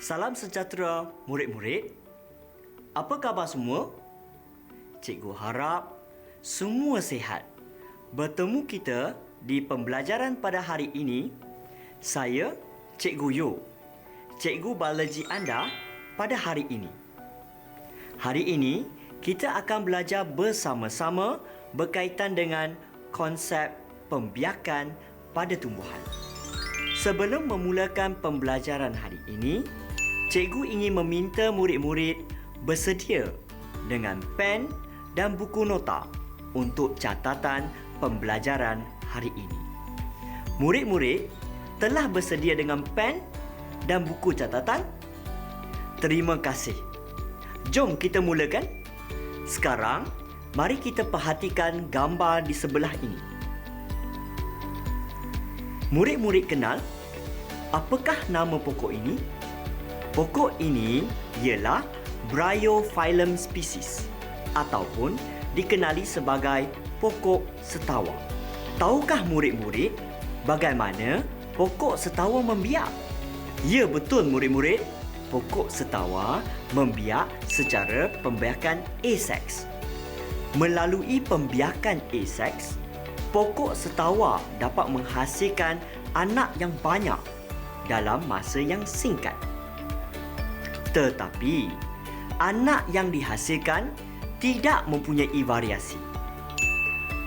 Salam sejahtera murid-murid. Apa khabar semua? Cikgu harap semua sihat. Bertemu kita di pembelajaran pada hari ini. Saya Cikgu Yo, cikgu biologi anda pada hari ini. Hari ini kita akan belajar bersama-sama berkaitan dengan konsep pembiakan pada tumbuhan. Sebelum memulakan pembelajaran hari ini, cikgu ingin meminta murid-murid bersedia dengan pen dan buku nota untuk catatan pembelajaran hari ini. Murid-murid telah bersedia dengan pen dan buku catatan? Terima kasih. Jom kita mulakan. Sekarang, mari kita perhatikan gambar di sebelah ini. Murid-murid kenal apakah nama pokok ini? Pokok ini ialah Bryophyllum species ataupun dikenali sebagai pokok setawa. Tahukah murid-murid bagaimana pokok setawa membiak? Ya, betul murid-murid. Pokok setawa membiak secara pembiakan aseks. Melalui pembiakan aseks, pokok setawa dapat menghasilkan anak yang banyak dalam masa yang singkat. Tetapi, anak yang dihasilkan tidak mempunyai variasi.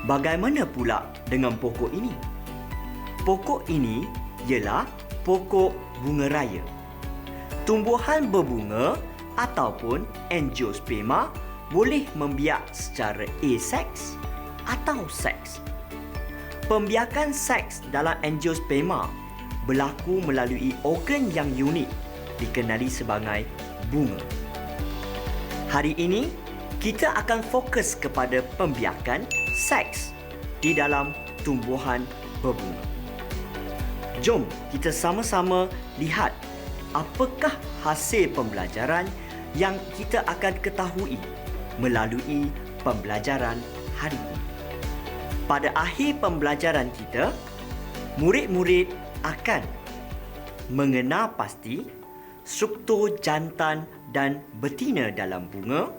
Bagaimana pula dengan pokok ini? Pokok ini ialah pokok bunga raya. Tumbuhan berbunga ataupun angiosperma boleh membiak secara aseks atau seks. Pembiakan seks dalam angiosperma berlaku melalui organ yang unik dikenali sebagai bunga. Hari ini, kita akan fokus kepada pembiakan seks di dalam tumbuhan berbunga. Jom kita sama-sama lihat apakah hasil pembelajaran yang kita akan ketahui melalui pembelajaran hari ini. Pada akhir pembelajaran kita, murid-murid akan mengenal pasti struktur jantan dan betina dalam bunga.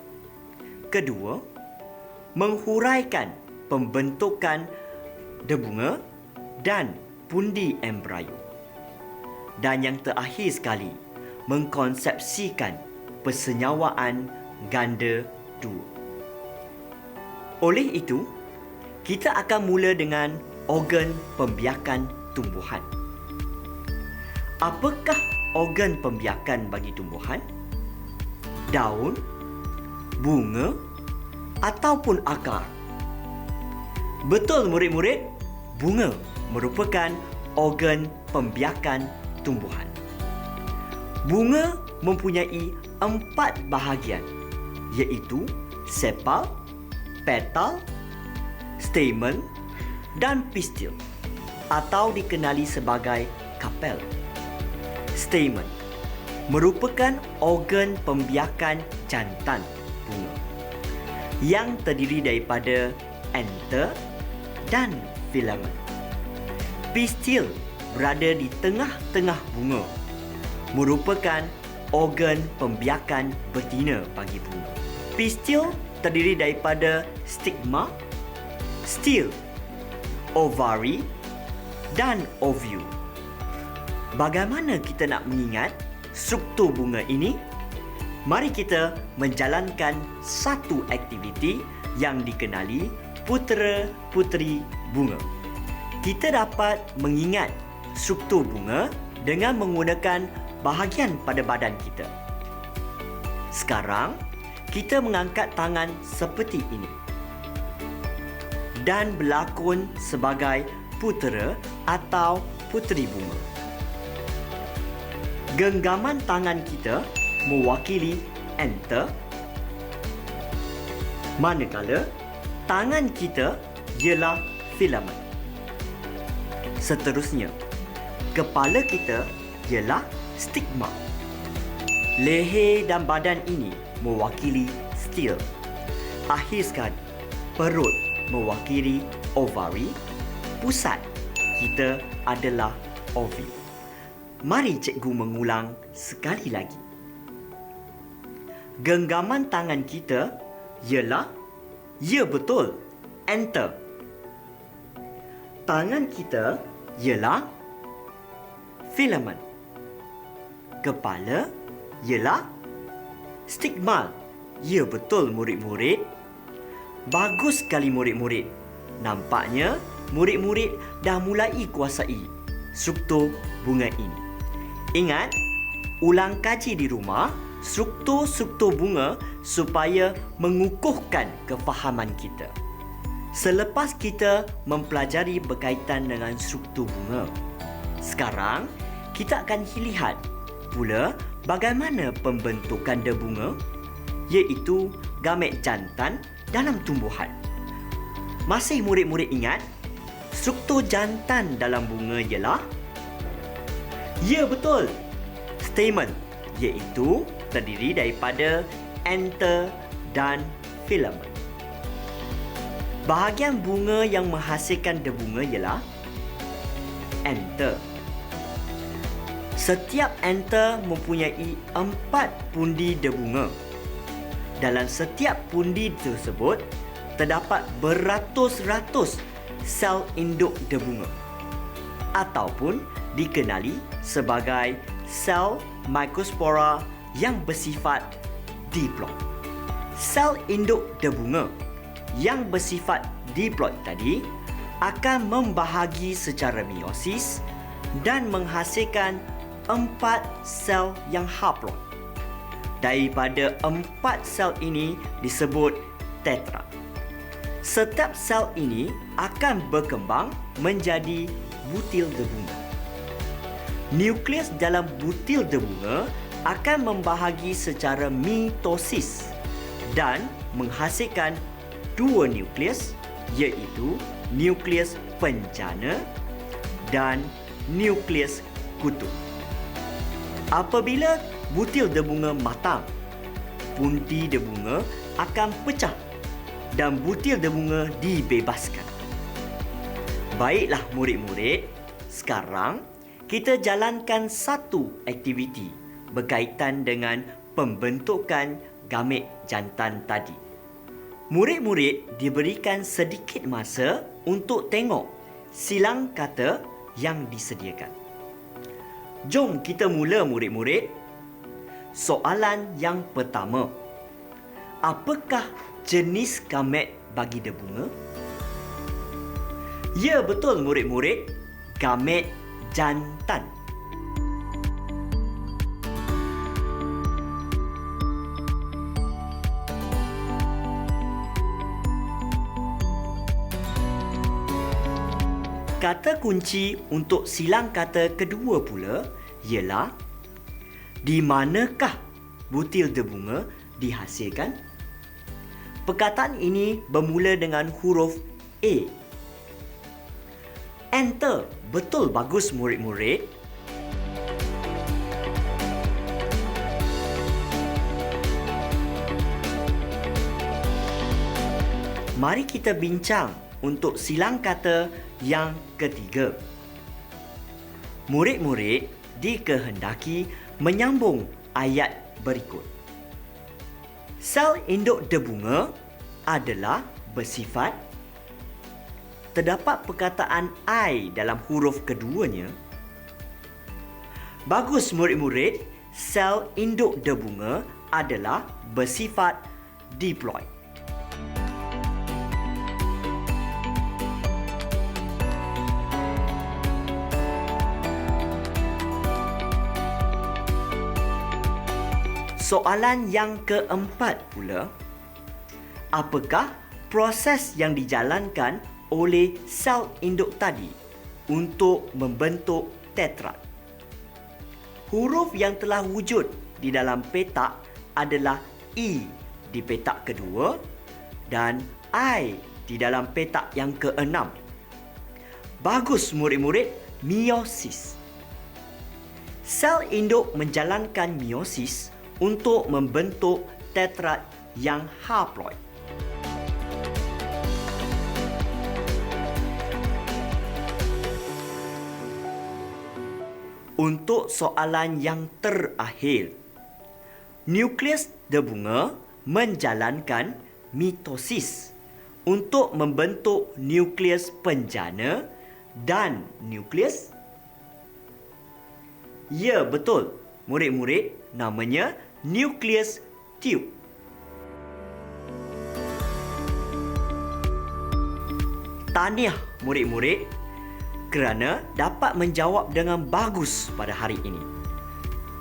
Kedua, menghuraikan pembentukan debunga dan pundi embrio. Dan yang terakhir sekali, mengkonsepsikan persenyawaan ganda dua. Oleh itu, kita akan mula dengan organ pembiakan tumbuhan. Apakah organ pembiakan bagi tumbuhan? Daun, bunga ataupun akar? Betul murid-murid, bunga merupakan organ pembiakan tumbuhan. Bunga mempunyai 4 bahagian, iaitu sepal, petal, stamen dan pistil atau dikenali sebagai kapel. Stamen merupakan organ pembiakan jantan bunga yang terdiri daripada anther dan filamen. Pistil berada di tengah-tengah bunga, merupakan organ pembiakan betina bagi bunga. Pistil terdiri daripada stigma, steel, ovari dan ovule. Bagaimana kita nak mengingat struktur bunga ini? Mari kita menjalankan satu aktiviti yang dikenali putera-puteri bunga. Kita dapat mengingat struktur bunga dengan menggunakan bahagian pada badan kita. Sekarang, kita mengangkat tangan seperti ini dan berlakon sebagai putera atau puteri bunga. Genggaman tangan kita mewakili anther, manakala tangan kita ialah filamen. Seterusnya, kepala kita ialah stigma. Leher dan badan ini mewakili steel. Akhir sekali, perut mewakili ovari. Pusat kita adalah ovule. Mari cikgu mengulang sekali lagi. Genggaman tangan kita ialah, ya betul, enter. Tangan kita ialah filament. Kepala ialah stigmal. Ya betul murid-murid. Bagus sekali murid-murid. Nampaknya murid-murid dah mulai kuasai struktur bunga ini. Ingat, ulang kaji di rumah struktur-struktur bunga supaya mengukuhkan kefahaman kita. Selepas kita mempelajari berkaitan dengan struktur bunga, sekarang kita akan lihat pula bagaimana pembentukan bunga, iaitu gamet jantan dalam tumbuhan. Masih murid-murid ingat struktur jantan dalam bunga ialah? Ya betul, stamen, iaitu terdiri daripada anther dan filament. Bahagian bunga yang menghasilkan bunga ialah anther. Setiap anther mempunyai 4 pundi bunga. Dalam setiap pundi tersebut terdapat beratus-ratus sel induk bunga ataupun dikenali sebagai sel microspora yang bersifat diploid. Sel induk bunga yang bersifat diploid tadi akan membahagi secara meiosis dan menghasilkan 4 sel yang haploid. Daripada 4 sel ini disebut tetra. Setiap sel ini akan berkembang menjadi butil bunga. Nukleus dalam butil bunga akan membahagi secara mitosis dan menghasilkan 2 nukleus, iaitu nukleus penjana dan nukleus kutub. Apabila butil bunga matang, pundi bunga akan pecah dan butil bunga dibebaskan. Baiklah murid-murid, sekarang kita jalankan satu aktiviti berkaitan dengan pembentukan gamet jantan tadi. Murid-murid diberikan sedikit masa untuk tengok silang kata yang disediakan. Jom kita mula murid-murid. Soalan yang pertama. Apakah jenis gamet bagi bunga? Ya betul murid-murid, gamet jantan. Kata kunci untuk silang kata kedua pula ialah di manakah butil bunga dihasilkan? Perkataan ini bermula dengan huruf A. Enter. Betul, bagus murid-murid. Mari kita bincang untuk silang kata yang ketiga. Murid-murid dikehendaki menyambung ayat berikut. Sel induk bunga adalah bersifat. Terdapat perkataan I dalam huruf keduanya. Bagus murid-murid, sel induk bunga adalah bersifat diploid. Soalan yang keempat pula, apakah proses yang dijalankan oleh sel induk tadi untuk membentuk tetrad? Huruf yang telah wujud di dalam petak adalah E di petak kedua dan I di dalam petak yang keenam. Bagus murid-murid, meiosis. Sel induk menjalankan meiosis untuk membentuk tetrad yang haploid. Untuk soalan yang terakhir, nukleus debunga menjalankan mitosis untuk membentuk nukleus penjana dan nukleus. Ya, betul. Murid-murid, namanya nukleus tube. Tahniah murid-murid kerana dapat menjawab dengan bagus pada hari ini.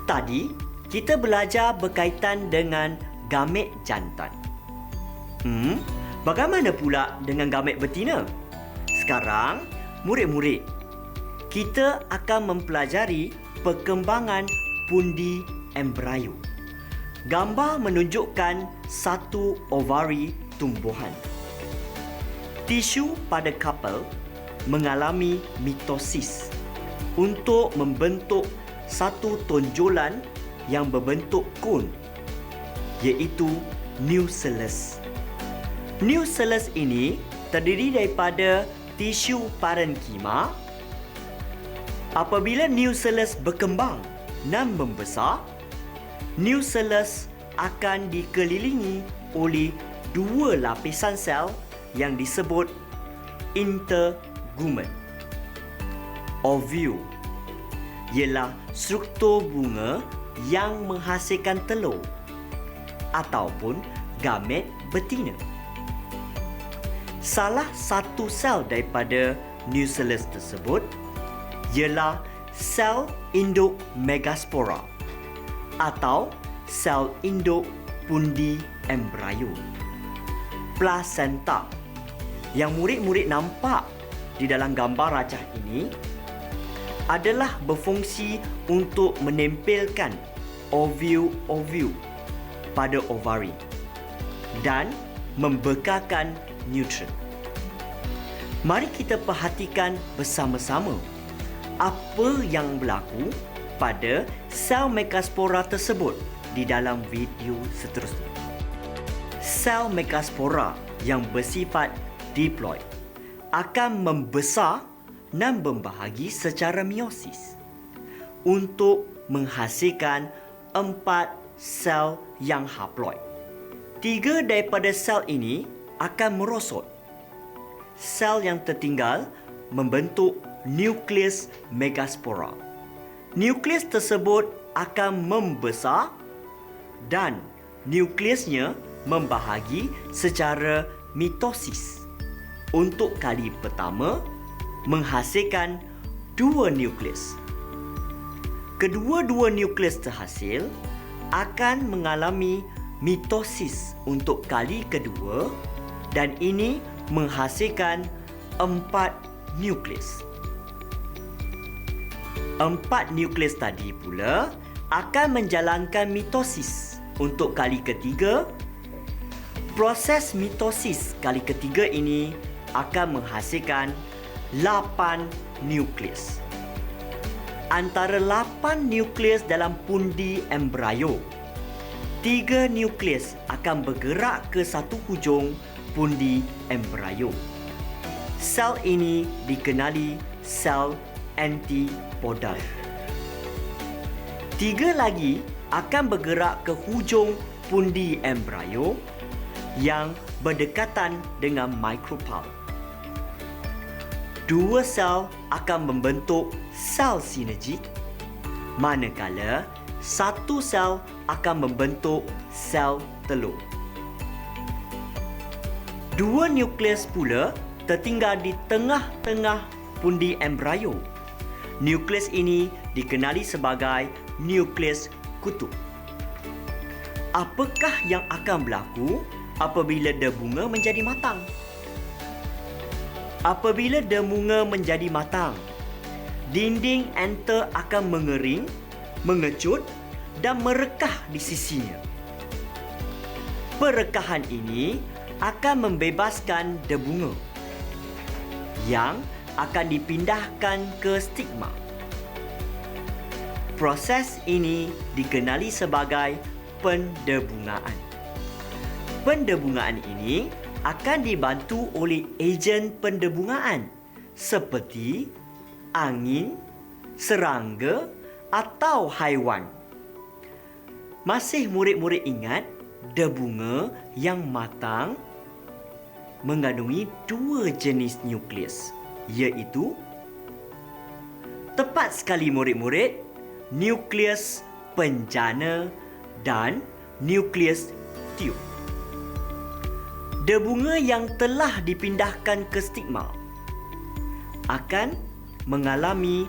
Tadi, kita belajar berkaitan dengan gamet jantan. Bagaimana pula dengan gamet betina? Sekarang, murid-murid, kita akan mempelajari perkembangan pundi embrio. Gambar menunjukkan satu ovari tumbuhan. Tisu pada kapal mengalami mitosis untuk membentuk satu tonjolan yang berbentuk kon, iaitu nucellus. Nucellus ini terdiri daripada tisu parenkima. Apabila nucellus berkembang dan membesar, nucellus akan dikelilingi oleh dua lapisan sel yang disebut intergumen. Ovule ialah struktur bunga yang menghasilkan telur ataupun gamet betina. Salah satu sel daripada nucellus tersebut ialah sel induk megaspora atau sel induk pundi embrio. Plasenta yang murid-murid nampak di dalam gambar rajah ini adalah berfungsi untuk menempelkan ovule pada ovari dan membekalkan nutrien. Mari kita perhatikan bersama-sama apa yang berlaku pada sel megaspora tersebut di dalam video seterusnya. Sel megaspora yang bersifat diploid akan membesar dan membahagi secara meiosis untuk menghasilkan 4 sel yang haploid. 3 daripada sel ini akan merosot. Sel yang tertinggal membentuk nukleus megaspora. Nukleus tersebut akan membesar dan nukleusnya membahagi secara mitosis. Untuk kali pertama, menghasilkan 2 nukleus. Kedua-dua nukleus terhasil akan mengalami mitosis untuk kali kedua dan ini menghasilkan 4 nukleus. 4 nukleus tadi pula akan menjalankan mitosis untuk kali ketiga. Proses mitosis kali ketiga ini akan menghasilkan 8 nukleus. Antara 8 nukleus dalam pundi embrio, 3 nukleus akan bergerak ke satu hujung pundi embrio. Sel ini dikenali sel antipodal. 3 lagi akan bergerak ke hujung pundi embrio yang berdekatan dengan mikropul. 2 sel akan membentuk sel sinergik, manakala 1 sel akan membentuk sel telur. 2 nukleus pula tertinggal di tengah-tengah pundi embrio. Nukleus ini dikenali sebagai nukleus kutub. Apakah yang akan berlaku apabila debunga menjadi matang? Apabila debunga menjadi matang, dinding enter akan mengering, mengecut dan merekah di sisinya. Perekahan ini akan membebaskan debunga yang akan dipindahkan ke stigma. Proses ini dikenali sebagai pendebungaan. Pendebungaan ini akan dibantu oleh ejen pendebungaan seperti angin, serangga atau haiwan. Masih murid-murid ingat debunga yang matang mengandungi dua jenis nukleus, iaitu tepat sekali murid-murid, nukleus penjana dan nukleus tiup. Debunga yang telah dipindahkan ke stigma akan mengalami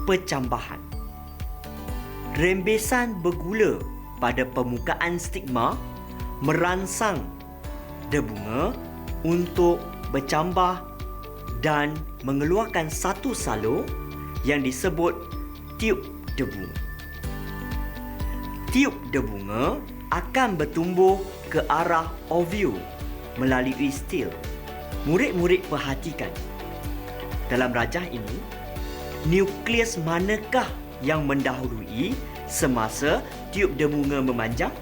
pecambahan. Rembesan bergula pada permukaan stigma merangsang debunga untuk bercambah dan mengeluarkan satu salur yang disebut tiup debunga. Tiup debunga akan bertumbuh ke arah ovule melalui stil. Murid-murid perhatikan, dalam rajah ini, nukleus manakah yang mendahului semasa tiup debunga memanjang?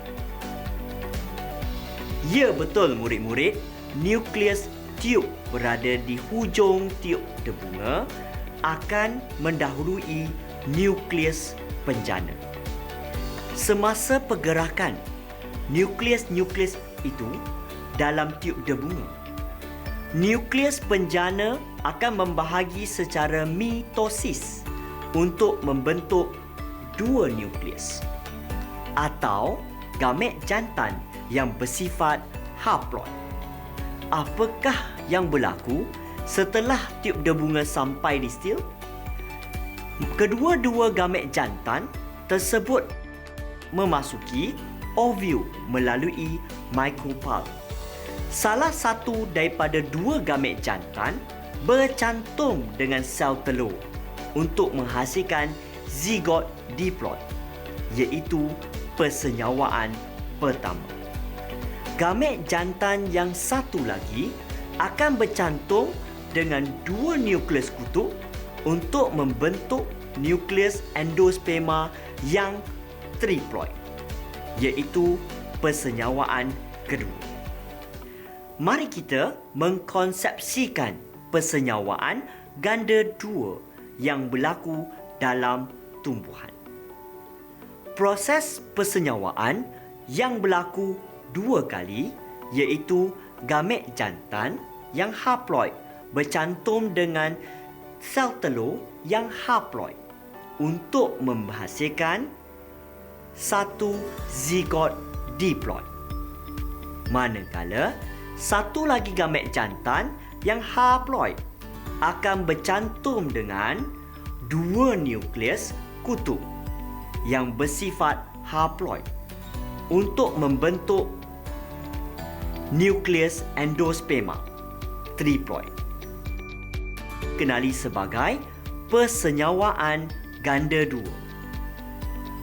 Ya, betul murid-murid, nukleus tiup berada di hujung tiup debunga akan mendahului nukleus penjana. Semasa pergerakan nukleus-nukleus itu dalam tiup debunga, nukleus penjana akan membahagi secara mitosis untuk membentuk dua nukleus atau gamet jantan yang bersifat haploid. Apakah yang berlaku setelah tiup debunga sampai di stil? Kedua-dua gamet jantan tersebut memasuki ovule melalui micropulp. Salah satu daripada dua gamet jantan bercantum dengan sel telur untuk menghasilkan zigot diploid, iaitu persenyawaan pertama. Gamet jantan yang satu lagi akan bercantum dengan dua nukleus kutub untuk membentuk nukleus endosperma yang triploid, iaitu persenyawaan kedua. Mari kita mengkonsepsikan persenyawaan ganda dua yang berlaku dalam tumbuhan. Proses persenyawaan yang berlaku dua kali, iaitu gamet jantan yang haploid bercantum dengan sel telur yang haploid untuk menghasilkan satu zigot diploid. Manakala satu lagi gamet jantan yang haploid akan bercantum dengan dua nukleus kutub yang bersifat haploid untuk membentuk nukleus endosperma triploid, kenali sebagai persenyawaan ganda dua.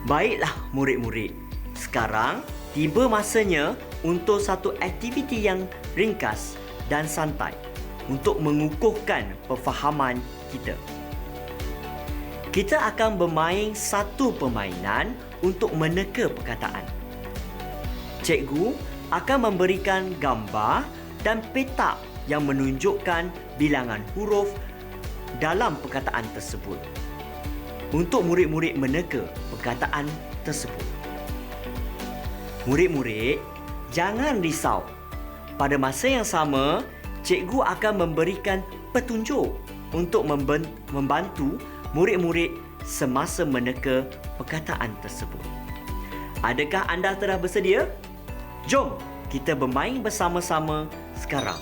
Baiklah murid-murid, sekarang tiba masanya untuk satu aktiviti yang ringkas dan santai untuk mengukuhkan perfahaman kita. Kita akan bermain satu permainan untuk meneka perkataan. Cikgu akan memberikan gambar dan petak yang menunjukkan bilangan huruf dalam perkataan tersebut untuk murid-murid meneka perkataan tersebut. Murid-murid, jangan risau. Pada masa yang sama, cikgu akan memberikan petunjuk untuk membantu murid-murid semasa meneka perkataan tersebut. Adakah anda telah bersedia? Jom kita bermain bersama-sama sekarang.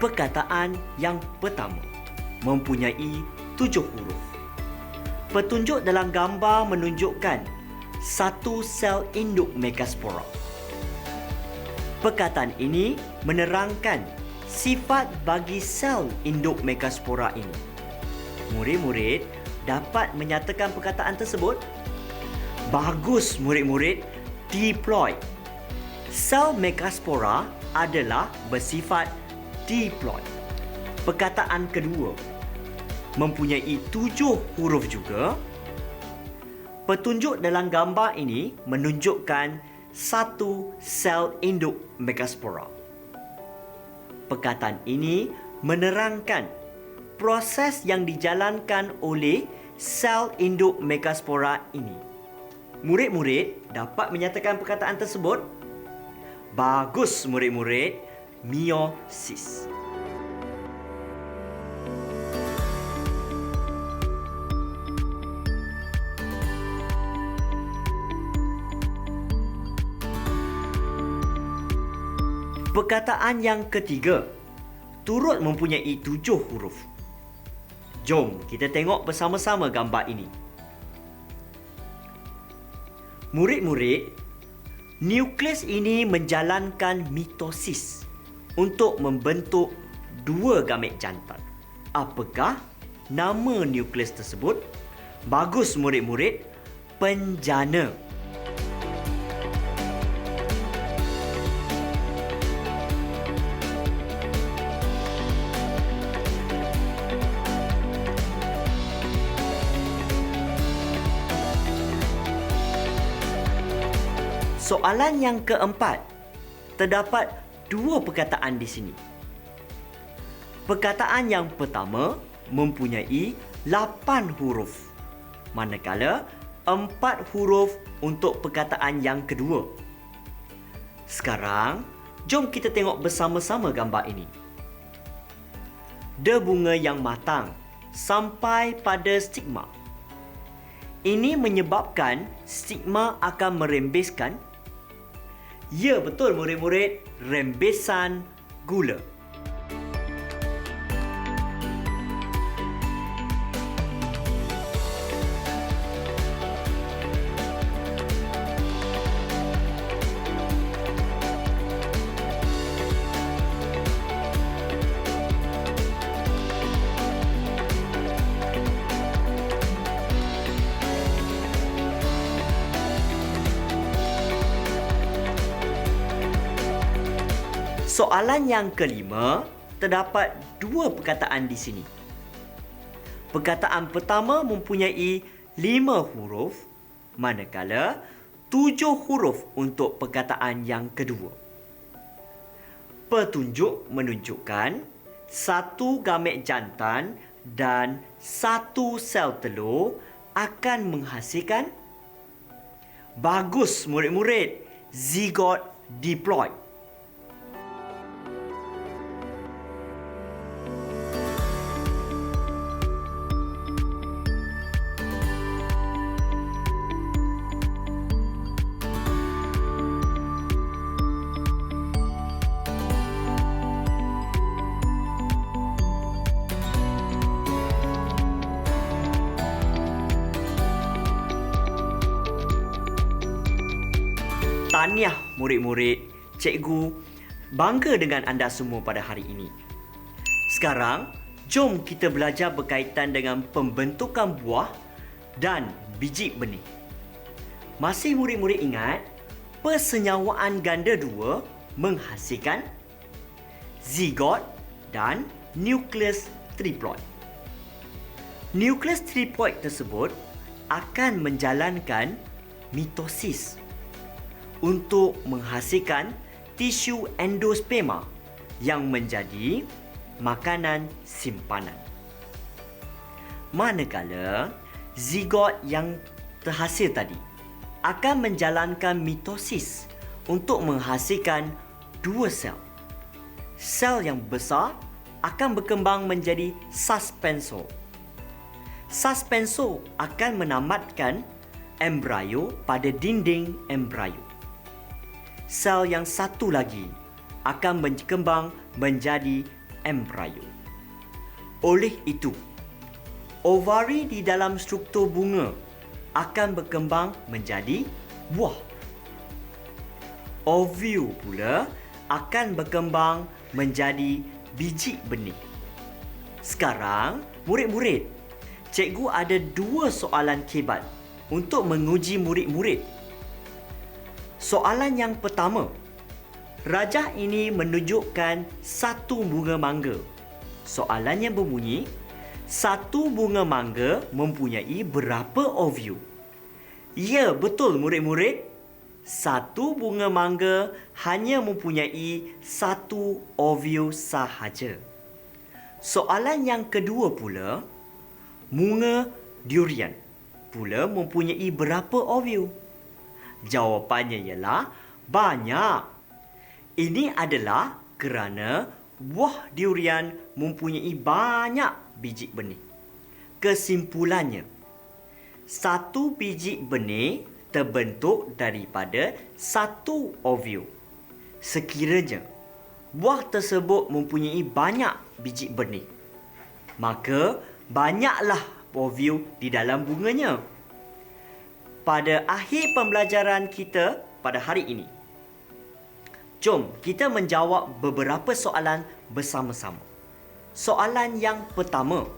Perkataan yang pertama mempunyai 7 huruf. Petunjuk dalam gambar menunjukkan satu sel induk megaspora. Perkataan ini menerangkan sifat bagi sel induk megaspora ini. Murid-murid dapat menyatakan perkataan tersebut? Bagus murid-murid, diploid. Sel megaspora adalah bersifat diploid. Perkataan kedua mempunyai 7 huruf juga. Petunjuk dalam gambar ini menunjukkan satu sel induk megaspora. Perkataan ini menerangkan proses yang dijalankan oleh sel induk megaspora ini. Murid-murid dapat menyatakan perkataan tersebut? Bagus murid-murid, meiosis. Perkataan yang ketiga turut mempunyai 7 huruf. Jom kita tengok bersama-sama gambar ini. Murid-murid, nukleus ini menjalankan mitosis untuk membentuk 2 gamet jantan. Apakah nama nukleus tersebut? Bagus murid-murid, penjana. Soalan yang keempat, terdapat 2 perkataan di sini. Perkataan yang pertama mempunyai 8 huruf, manakala 4 huruf untuk perkataan yang kedua. Sekarang, jom kita tengok bersama-sama gambar ini. Bunga yang matang sampai pada stigma. Ini menyebabkan stigma akan merembeskan. Ya, betul murid-murid, rembesan gula. Soalan yang kelima, terdapat 2 perkataan di sini. Perkataan pertama mempunyai 5 huruf, manakala 7 huruf untuk perkataan yang kedua. Petunjuk menunjukkan 1 gamet jantan dan 1 sel telur akan menghasilkan. Bagus murid-murid, zigot diploid. Tahniah murid-murid, cikgu bangga dengan anda semua pada hari ini. Sekarang, jom kita belajar berkaitan dengan pembentukan buah dan biji benih. Masih murid-murid ingat, persenyawaan ganda 2 menghasilkan zigot dan nukleus triploid. Nukleus triploid tersebut akan menjalankan mitosis untuk menghasilkan tisu endosperma yang menjadi makanan simpanan. Manakala zigot yang terhasil tadi akan menjalankan mitosis untuk menghasilkan 2 sel. Sel yang besar akan berkembang menjadi suspensor. Suspensor akan menamatkan embrio pada dinding embrio. Sel yang satu lagi akan berkembang menjadi embrio. Oleh itu, ovari di dalam struktur bunga akan berkembang menjadi buah. Ovule pula akan berkembang menjadi biji benih. Sekarang, murid-murid, cikgu ada 2 soalan kebat untuk menguji murid-murid. Soalan yang pertama, rajah ini menunjukkan 1 bunga mangga. Soalannya berbunyi, 1 bunga mangga mempunyai berapa ovule? Ya, betul murid-murid. 1 bunga mangga hanya mempunyai 1 ovule sahaja. Soalan yang kedua pula, bunga durian pula mempunyai berapa ovule? Jawapannya ialah banyak. Ini adalah kerana buah durian mempunyai banyak biji benih. Kesimpulannya, satu biji benih terbentuk daripada satu ovule. Sekiranya buah tersebut mempunyai banyak biji benih, maka banyaklah ovule di dalam bunganya. Pada akhir pembelajaran kita pada hari ini, jom kita menjawab beberapa soalan bersama-sama. Soalan yang pertama,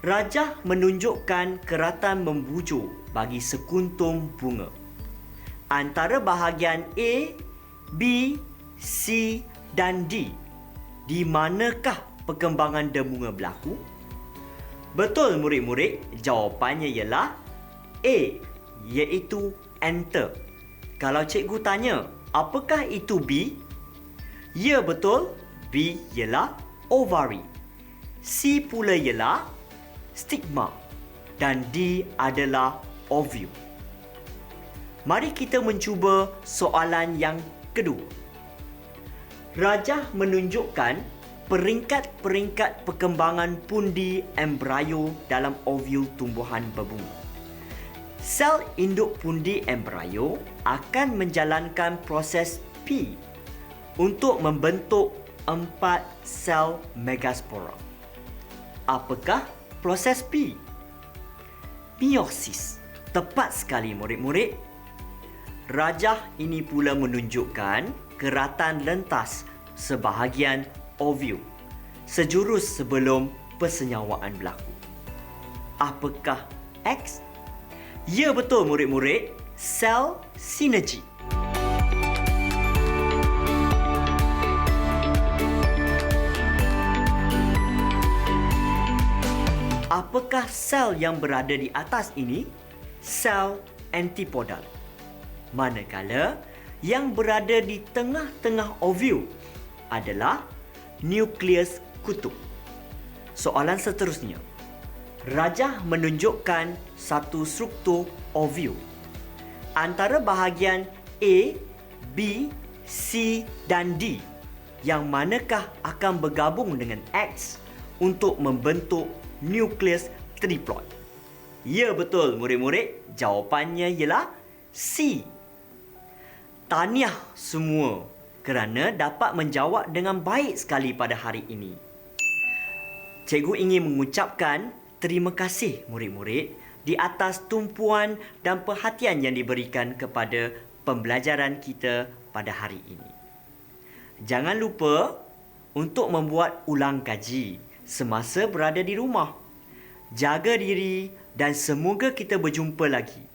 Rajah menunjukkan keratan membujur bagi sekuntum bunga. Antara bahagian A, B, C dan D, di manakah perkembangan demunga berlaku? Betul murid-murid, jawapannya ialah A, iaitu anther. Kalau cikgu tanya, apakah itu B? Ya betul, B ialah ovary. C pula ialah stigma dan D adalah ovule. Mari kita mencuba soalan yang kedua. Rajah menunjukkan peringkat-peringkat perkembangan pundi embrio dalam ovule tumbuhan berbunga. Sel induk pundi embrio akan menjalankan proses P untuk membentuk 4 sel megaspora. Apakah proses P? Meiosis. Tepat sekali murid-murid. Rajah ini pula menunjukkan keratan lentas sebahagian ovule sejurus sebelum persenyawaan berlaku. Apakah X? Ya betul murid-murid, sel sinergi. Apakah sel yang berada di atas ini? Sel antipodal. Manakala yang berada di tengah-tengah ovule adalah nukleus kutub. Soalan seterusnya. Rajah menunjukkan satu struktur ovule. Antara bahagian A, B, C dan D, yang manakah akan bergabung dengan X untuk membentuk nukleus triploid? Ya betul murid-murid, jawapannya ialah C. Tahniah semua kerana dapat menjawab dengan baik sekali pada hari ini. Cikgu ingin mengucapkan terima kasih murid-murid di atas tumpuan dan perhatian yang diberikan kepada pembelajaran kita pada hari ini. Jangan lupa untuk membuat ulang kaji semasa berada di rumah. Jaga diri dan semoga kita berjumpa lagi